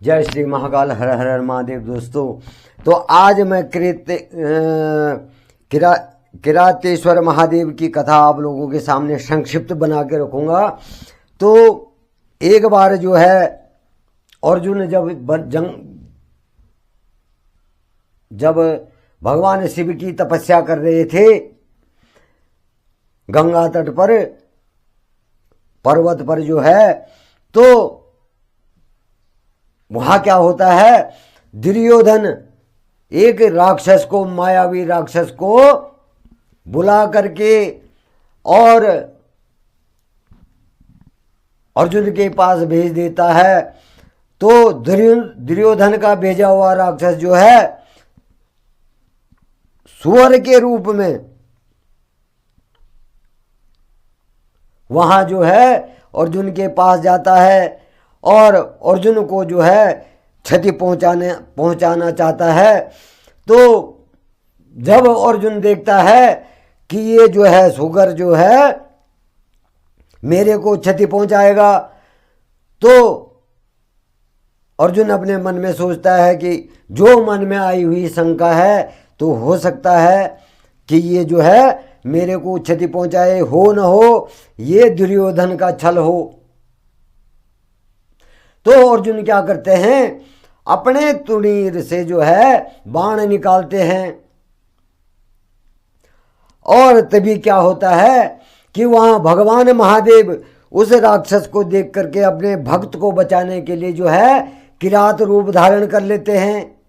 जय श्री महाकाल, हर हर हर महादेव। दोस्तों, तो आज मैं किरातेश्वर महादेव की कथा आप लोगों के सामने संक्षिप्त बना के रखूंगा। तो एक बार जो है अर्जुन जब भगवान शिव की तपस्या कर रहे थे गंगा तट पर, पर्वत पर जो है, तो वहां क्या होता है, दुर्योधन एक राक्षस को, मायावी राक्षस को बुला करके और अर्जुन के पास भेज देता है। तो दुर्योधन का भेजा हुआ राक्षस जो है सुअर के रूप में वहां जो है अर्जुन के पास जाता है और अर्जुन को जो है क्षति पहुंचाना चाहता है। तो जब अर्जुन देखता है कि ये जो है सुअर जो है मेरे को क्षति पहुंचाएगा, तो अर्जुन अपने मन में सोचता है कि जो मन में आई हुई शंका है, तो हो सकता है कि ये जो है मेरे को क्षति पहुंचाए, हो न हो ये दुर्योधन का छल हो। तो अर्जुन क्या करते हैं, अपने तुणीर से जो है बाण निकालते हैं। और तभी क्या होता है कि वहां भगवान महादेव उस राक्षस को देख करके अपने भक्त को बचाने के लिए जो है किरात रूप धारण कर लेते हैं।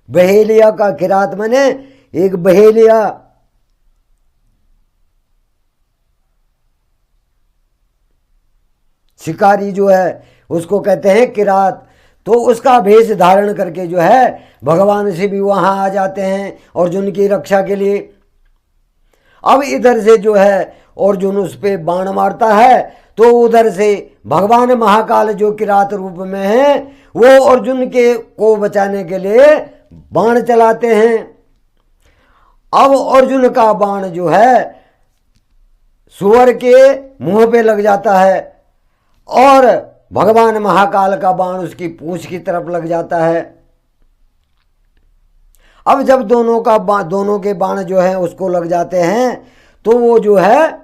बहेलिया का किरात माने एक बहेलिया, शिकारी जो है उसको कहते हैं किरात। तो उसका भेष धारण करके जो है भगवान शिव भी वहां आ जाते हैं अर्जुन की रक्षा के लिए। अब इधर से जो है अर्जुन उस पे बाण मारता है, तो उधर से भगवान महाकाल जो किरात रूप में है वो अर्जुन को बचाने के लिए बाण चलाते हैं। अब अर्जुन का बाण जो है सुअर के मुंह पे लग जाता है और भगवान महाकाल का बाण उसकी पूंछ की तरफ लग जाता है। अब जब दोनों के बाण जो है उसको लग जाते हैं, तो वो जो है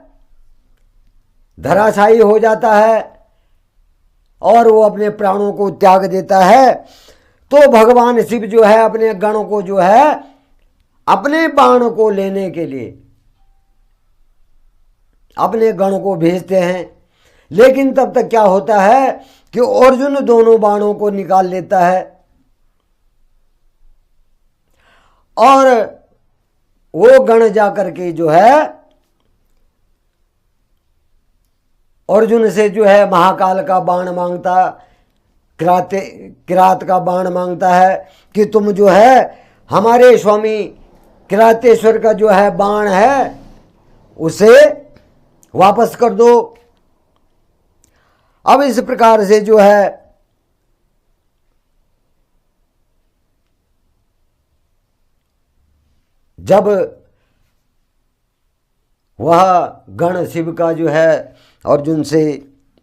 धराशायी हो जाता है और वो अपने प्राणों को त्याग देता है। तो भगवान शिव जो है अपने गणों को जो है अपने बाण को लेने के लिए अपने गण को भेजते हैं। लेकिन तब तक क्या होता है कि अर्जुन दोनों बाणों को निकाल लेता है और वो गण जाकर के जो है अर्जुन से जो है महाकाल का बाण मांगता, किरात का बाण मांगता है कि तुम जो है हमारे स्वामी किरातेश्वर का जो है बाण है उसे वापस कर दो। अब इस प्रकार से जो है जब वह गण शिव का जो है अर्जुन से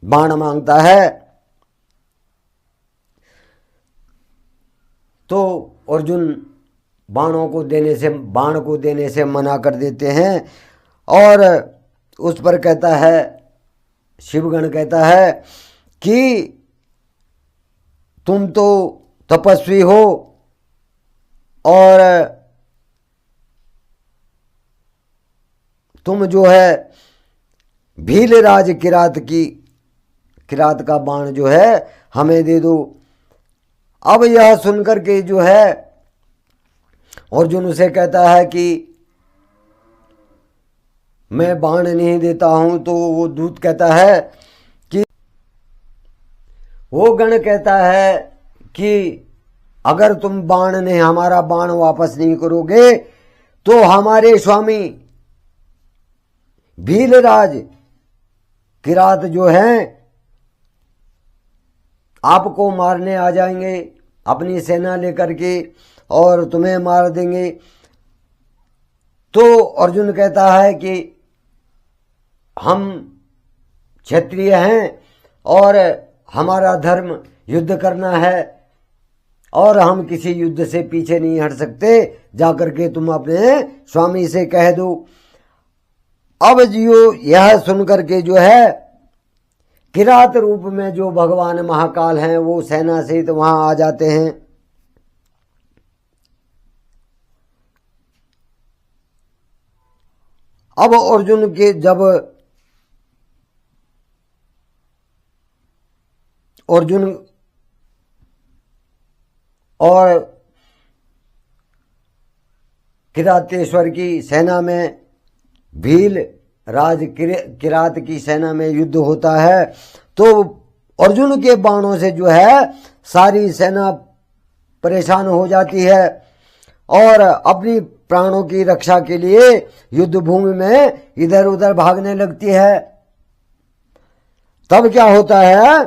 बाण मांगता है, तो अर्जुन बाण को देने से मना कर देते हैं और उस पर कहता है, शिवगण कहता है कि तुम तो तपस्वी हो और तुम जो है भीलराज किरात का बाण जो है हमें दे दो। अब यह सुनकर के जो है अर्जुन उसे कहता है कि मैं बाण नहीं देता हूं। तो वो दूत कहता है कि वो गण कहता है कि अगर तुम हमारा बाण वापस नहीं करोगे तो हमारे स्वामी भीलराज किरात जो हैं आपको मारने आ जाएंगे अपनी सेना लेकर के और तुम्हें मार देंगे। तो अर्जुन कहता है कि हम क्षत्रिय हैं और हमारा धर्म युद्ध करना है और हम किसी युद्ध से पीछे नहीं हट सकते, जाकर के तुम अपने स्वामी से कह दो। अब जियो यह सुनकर के जो है किरात रूप में जो भगवान महाकाल हैं वो सेना सहित वहां आ जाते हैं। अब अर्जुन के जब अर्जुन और किरातेश्वर की सेना में भील राज किरात की सेना में युद्ध होता है, तो अर्जुन के बाणों से जो है सारी सेना परेशान हो जाती है और अपनी प्राणों की रक्षा के लिए युद्ध भूमि में इधर उधर भागने लगती है। तब क्या होता है,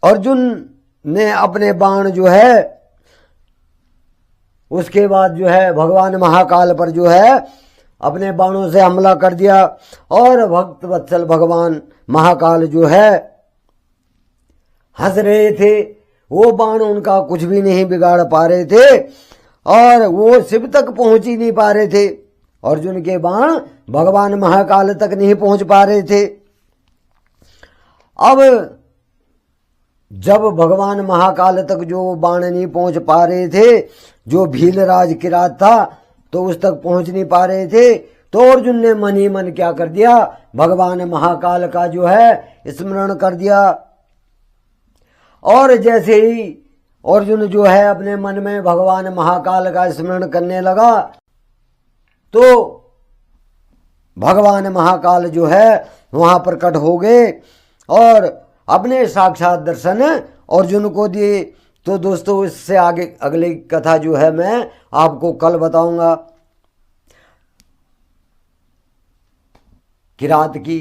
अर्जुन ने अपने बाण जो है उसके बाद जो है भगवान महाकाल पर जो है अपने बाणों से हमला कर दिया और भक्त वत्सल भगवान महाकाल जो है हंस रहे थे। वो बाण उनका कुछ भी नहीं बिगाड़ पा रहे थे और वो शिव तक पहुंच ही नहीं पा रहे थे। अर्जुन के बाण भगवान महाकाल तक नहीं पहुंच पा रहे थे। अब जब भगवान महाकाल तक जो बाण नहीं पहुंच पा रहे थे, जो भीलराज किरात था तो उस तक पहुंच नहीं पा रहे थे, तो अर्जुन ने मन ही मन क्या कर दिया, भगवान महाकाल का जो है स्मरण कर दिया। और जैसे ही अर्जुन जो है अपने मन में भगवान महाकाल का स्मरण करने लगा तो भगवान महाकाल जो है वहां प्रकट हो गए और अपने साक्षात दर्शन अर्जुन को दिए। तो दोस्तों इससे आगे अगली कथा जो है मैं आपको कल बताऊंगा किरात की।